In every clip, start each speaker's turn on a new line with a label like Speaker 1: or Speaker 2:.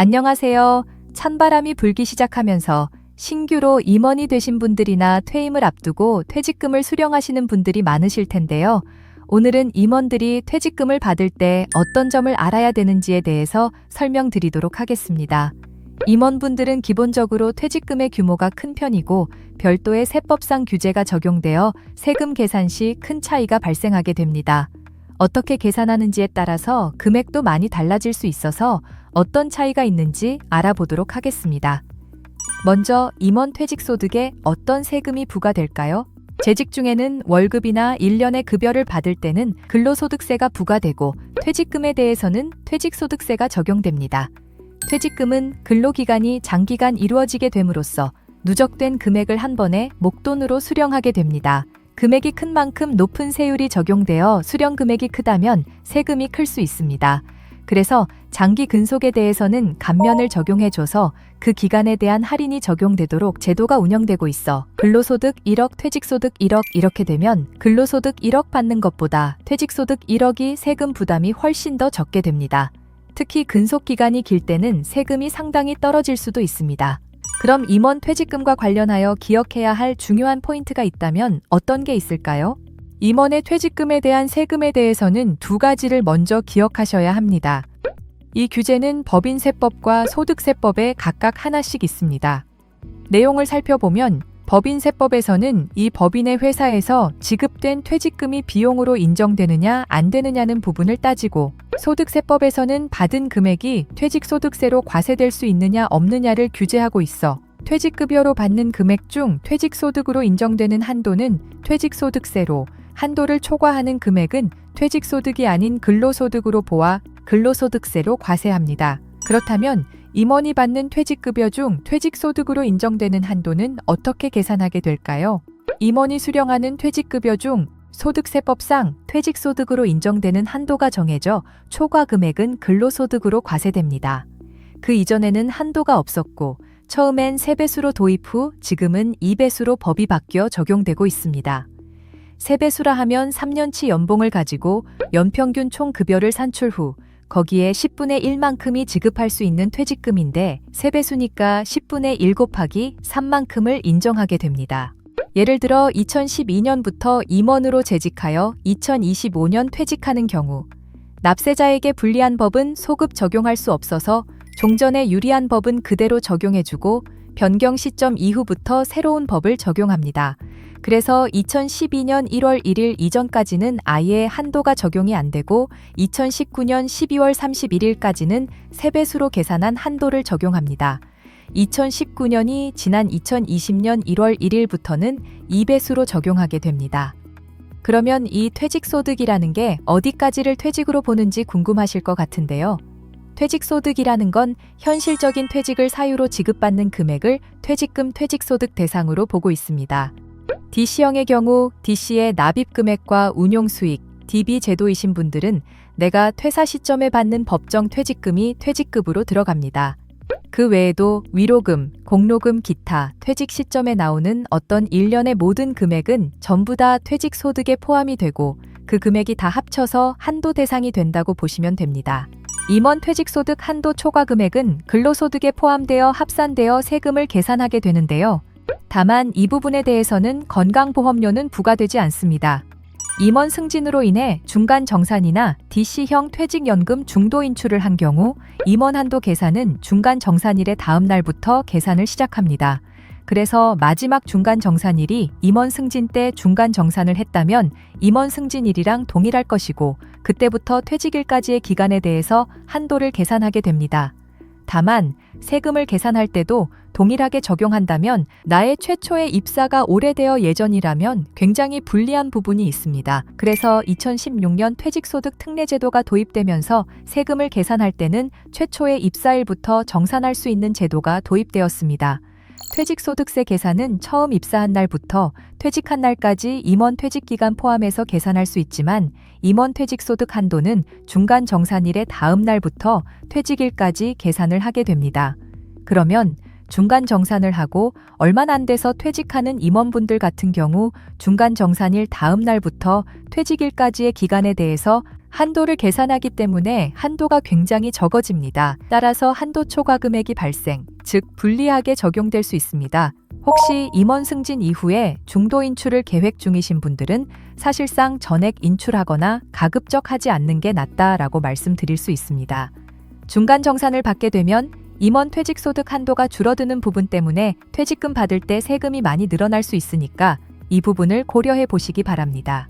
Speaker 1: 안녕하세요. 찬바람이 불기 시작하면서 신규로 임원이 되신 분들이나 퇴임을 앞두고 퇴직금을 수령하시는 분들이 많으실 텐데요. 오늘은 임원들이 퇴직금을 받을 때 어떤 점을 알아야 되는지에 대해서 설명드리도록 하겠습니다. 임원분들은 기본적으로 퇴직금의 규모가 큰 편이고 별도의 세법상 규제가 적용되어 세금 계산 시 큰 차이가 발생하게 됩니다. 어떻게 계산하는지에 따라서 금액도 많이 달라질 수 있어서 어떤 차이가 있는지 알아보도록 하겠습니다. 먼저 임원 퇴직소득에 어떤 세금이 부과될까요? 재직 중에는 월급이나 1년의 급여를 받을 때는 근로소득세가 부과되고 퇴직금에 대해서는 퇴직소득세가 적용됩니다. 퇴직금은 근로기간이 장기간 이루어지게 됨으로써 누적된 금액을 한 번에 목돈으로 수령하게 됩니다. 금액이 큰 만큼 높은 세율이 적용되어 수령 금액이 크다면 세금이 클 수 있습니다. 그래서 장기 근속에 대해서는 감면을 적용해줘서 그 기간에 대한 할인이 적용되도록 제도가 운영되고 있어 근로소득 1억, 퇴직소득 1억 이렇게 되면 근로소득 1억 받는 것보다 퇴직소득 1억이 세금 부담이 훨씬 더 적게 됩니다. 특히 근속 기간이 길 때는 세금이 상당히 떨어질 수도 있습니다. 그럼 임원 퇴직금과 관련하여 기억해야 할 중요한 포인트가 있다면 어떤 게 있을까요? 임원의 퇴직금에 대한 세금에 대해서는 두 가지를 먼저 기억하셔야 합니다. 이 규제는 법인세법과 소득세법에 각각 하나씩 있습니다. 내용을 살펴보면 법인세법에서는 이 법인의 회사에서 지급된 퇴직금이 비용으로 인정되느냐 안 되느냐는 부분을 따지고 소득세법에서는 받은 금액이 퇴직소득세로 과세될 수 있느냐 없느냐를 규제하고 있어 퇴직급여로 받는 금액 중 퇴직소득으로 인정되는 한도는 퇴직소득세로, 한도를 초과하는 금액은 퇴직소득이 아닌 근로소득으로 보아 근로소득세로 과세합니다. 그렇다면 임원이 받는 퇴직급여 중 퇴직소득으로 인정되는 한도는 어떻게 계산하게 될까요? 임원이 수령하는 퇴직급여 중 소득세법상 퇴직소득으로 인정되는 한도가 정해져 초과 금액은 근로소득으로 과세됩니다. 그 이전에는 한도가 없었고 처음엔 3배수로 도입 후 지금은 2배수로 법이 바뀌어 적용되고 있습니다. 3배수라 하면 3년치 연봉을 가지고 연평균 총 급여를 산출 후 거기에 10분의 1만큼이 지급할 수 있는 퇴직금인데 3배수니까 10분의 1 곱하기 3만큼을 인정하게 됩니다. 예를 들어 2012년부터 임원으로 재직하여 2025년 퇴직하는 경우 납세자에게 불리한 법은 소급 적용할 수 없어서 종전에 유리한 법은 그대로 적용해주고 변경 시점 이후부터 새로운 법을 적용합니다. 그래서 2012년 1월 1일 이전까지는 아예 한도가 적용이 안 되고 2019년 12월 31일까지는 3배수로 계산한 한도를 적용합니다. 2019년이 지난 2020년 1월 1일부터는 2배수로 적용하게 됩니다. 그러면 이 퇴직소득이라는 게 어디까지를 퇴직으로 보는지 궁금하실 것 같은데요. 퇴직소득이라는 건 현실적인 퇴직을 사유로 지급받는 금액을 퇴직금 퇴직소득 대상으로 보고 있습니다. DC형의 경우 DC의 납입금액과 운용수익, DB 제도이신 분들은 내가 퇴사 시점에 받는 법정 퇴직금이 퇴직급으로 들어갑니다. 그 외에도 위로금, 공로금, 기타, 퇴직 시점에 나오는 어떤 일련의 모든 금액은 전부 다 퇴직소득에 포함이 되고 그 금액이 다 합쳐서 한도 대상이 된다고 보시면 됩니다. 임원 퇴직소득 한도 초과 금액은 근로소득에 포함되어 합산되어 세금을 계산하게 되는데요. 다만 이 부분에 대해서는 건강보험료는 부과되지 않습니다. 임원 승진으로 인해 중간 정산이나 DC형 퇴직연금 중도 인출을 한 경우 임원 한도 계산은 중간 정산일의 다음 날부터 계산을 시작합니다. 그래서 마지막 중간 정산일이 임원 승진 때 중간 정산을 했다면 임원 승진일이랑 동일할 것이고 그때부터 퇴직일까지의 기간에 대해서 한도를 계산하게 됩니다. 다만 세금을 계산할 때도 동일하게 적용한다면 나의 최초의 입사가 오래되어 예전이라면 굉장히 불리한 부분이 있습니다. 그래서 2016년 퇴직소득 특례제도가 도입되면서 세금을 계산할 때는 최초의 입사일부터 정산할 수 있는 제도가 도입되었습니다. 퇴직소득세 계산은 처음 입사한 날부터 퇴직한 날까지 임원 퇴직기간 포함해서 계산할 수 있지만 임원 퇴직소득 한도는 중간 정산일의 다음 날부터 퇴직일까지 계산을 하게 됩니다. 그러면 중간 정산을 하고 얼마 안 돼서 퇴직하는 임원분들 같은 경우 중간 정산일 다음 날부터 퇴직일까지의 기간에 대해서 한도를 계산하기 때문에 한도가 굉장히 적어집니다. 따라서 한도 초과 금액이 발생, 즉 불리하게 적용될 수 있습니다. 혹시 임원 승진 이후에 중도 인출을 계획 중이신 분들은 사실상 전액 인출하거나 가급적 하지 않는 게 낫다라고 말씀드릴 수 있습니다. 중간 정산을 받게 되면 임원 퇴직소득 한도가 줄어드는 부분 때문에 퇴직금 받을 때 세금이 많이 늘어날 수 있으니까 이 부분을 고려해 보시기 바랍니다.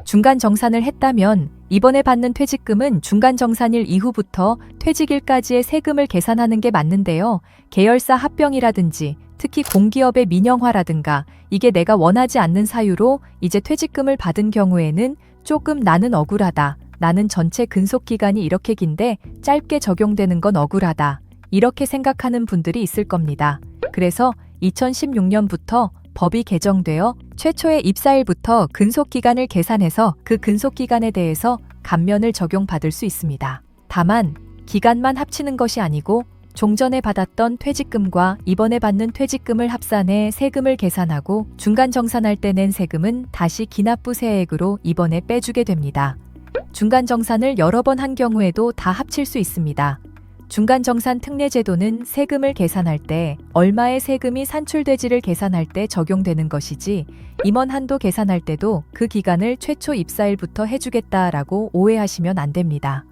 Speaker 1: 중간 정산을 했다면 이번에 받는 퇴직금은 중간 정산일 이후부터 퇴직일까지의 세금을 계산하는 게 맞는데요. 계열사 합병이라든지 특히 공기업의 민영화라든가 이게 내가 원하지 않는 사유로 이제 퇴직금을 받은 경우에는 조금 나는 억울하다. 나는 전체 근속기간이 이렇게 긴데 짧게 적용되는 건 억울하다. 이렇게 생각하는 분들이 있을 겁니다. 그래서 2016년부터 법이 개정되어 최초의 입사일부터 근속기간을 계산해서 그 근속기간에 대해서 감면을 적용받을 수 있습니다. 다만 기간만 합치는 것이 아니고 종전에 받았던 퇴직금과 이번에 받는 퇴직금을 합산해 세금을 계산하고 중간 정산할 때 낸 세금은 다시 기납부 세액으로 이번에 빼주게 됩니다. 중간 정산을 여러 번 한 경우에도 다 합칠 수 있습니다. 중간정산 특례제도는 세금을 계산할 때 얼마의 세금이 산출되지를 계산할 때 적용되는 것이지 임원 한도 계산할 때도 그 기간을 최초 입사일부터 해주겠다라고 오해하시면 안 됩니다.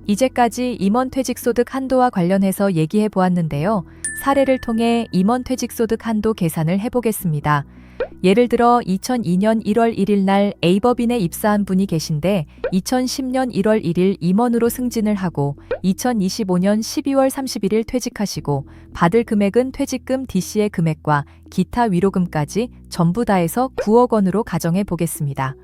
Speaker 1: 이제까지 임원 퇴직소득 한도와 관련해서 얘기해 보았는데요. 사례를 통해 임원 퇴직소득 한도 계산을 해보겠습니다. 예를 들어 2002년 1월 1일 날 A법인에 입사한 분이 계신데 2010년 1월 1일 임원으로 승진을 하고 2025년 12월 31일 퇴직하시고 받을 금액은 퇴직금 DC의 금액과 기타 위로금까지 전부 다 해서 9억 원으로 가정해 보겠습니다.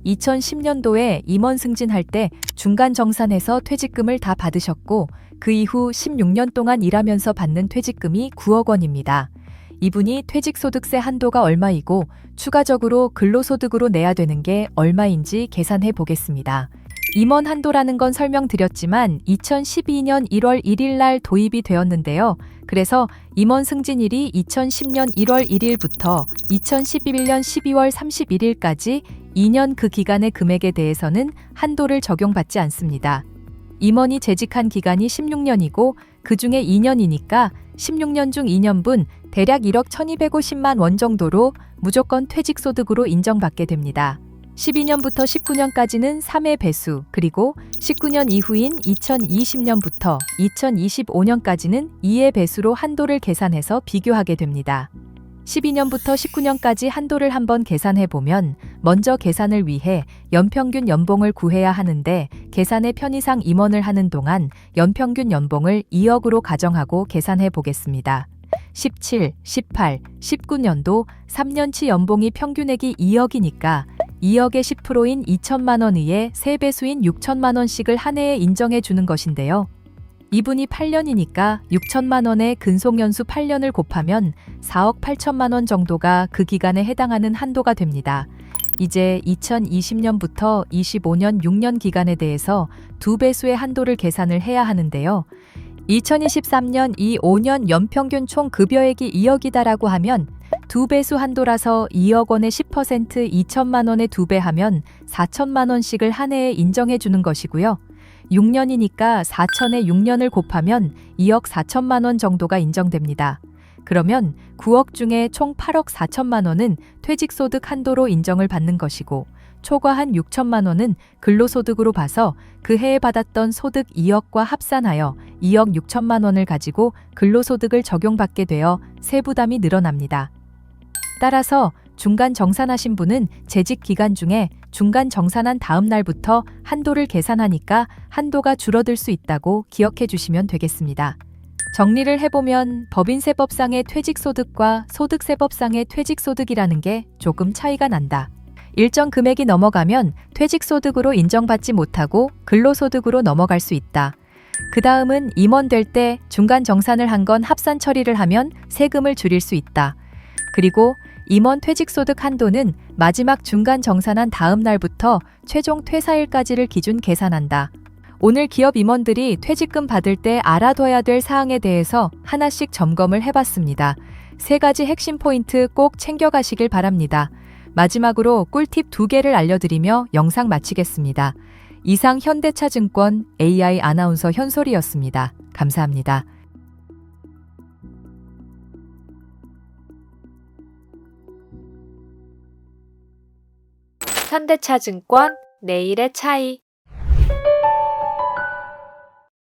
Speaker 1: 2010년도에 임원 승진할 때 중간 정산해서 퇴직금을 다 받으셨고 그 이후 16년 동안 일하면서 받는 퇴직금이 9억 원입니다. 이분이 퇴직소득세 한도가 얼마이고 추가적으로 근로소득으로 내야 되는 게 얼마인지 계산해 보겠습니다. 임원 한도라는 건 설명드렸지만 2012년 1월 1일 날 도입이 되었는데요. 그래서 임원 승진일이 2010년 1월 1일부터 2011년 12월 31일까지 2년 그 기간의 금액에 대해서는 한도를 적용받지 않습니다. 임원이 재직한 기간이 16년이고 그 중에 2년이니까 16년 중 2년분 대략 1억 1250만 원 정도로 무조건 퇴직소득으로 인정받게 됩니다. 12년부터 19년까지는 3회 배수, 그리고 19년 이후인 2020년부터 2025년까지는 2회 배수로 한도를 계산해서 비교하게 됩니다. 12년부터 19년까지 한도를 한번 계산해보면 먼저 계산을 위해 연평균 연봉을 구해야 하는데 계산의 편의상 임원을 하는 동안 연평균 연봉을 2억으로 가정하고 계산해 보겠습니다. 17, 18, 19년도 3년치 연봉이 평균액이 2억이니까 2억의 10%인 2천만 원 의에 3배수인 6천만 원씩을 한 해에 인정해 주는 것인데요. 이분이 8년이니까 6천만 원의 근속연수 8년을 곱하면 4억 8천만 원 정도가 그 기간에 해당하는 한도가 됩니다. 이제 2020년부터 25년 6년 기간에 대해서 2배수의 한도를 계산을 해야 하는데요. 2023년 이 5년 연평균 총 급여액이 2억이다라고 하면 2배수 한도라서 2억 원의 10% 2천만 원에 2배 하면 4천만 원씩을 한 해에 인정해 주는 것이고요. 6년이니까 4천에 6년을 곱하면 2억 4천만 원 정도가 인정됩니다. 그러면 9억 중에 총 8억 4천만 원은 퇴직소득 한도로 인정을 받는 것이고 초과한 6천만 원은 근로소득으로 봐서 그 해에 받았던 소득 2억과 합산하여 2억 6천만 원을 가지고 근로소득을 적용받게 되어 세부담이 늘어납니다. 따라서 중간 정산하신 분은 재직 기간 중에 중간 정산한 다음 날부터 한도를 계산하니까 한도가 줄어들 수 있다고 기억해 주시면 되겠습니다. 정리를 해보면 법인세법상의 퇴직소득과 소득세법상의 퇴직소득이라는 게 조금 차이가 난다. 일정 금액이 넘어가면 퇴직소득으로 인정받지 못하고 근로소득으로 넘어갈 수 있다. 그 다음은 임원 될 때 중간 정산을 한 건 합산 처리를 하면 세금을 줄일 수 있다. 그리고 임원 퇴직소득 한도는 마지막 중간 정산한 다음 날부터 최종 퇴사일까지를 기준 계산한다. 오늘 기업 임원들이 퇴직금 받을 때 알아둬야 될 사항에 대해서 하나씩 점검을 해봤습니다. 3가지 핵심 포인트 꼭 챙겨가시길 바랍니다. 마지막으로 꿀팁 2개를 알려드리며 영상 마치겠습니다. 이상 현대차증권 AI 아나운서 현솔이었습니다. 감사합니다.
Speaker 2: 현대차증권 내일의 차이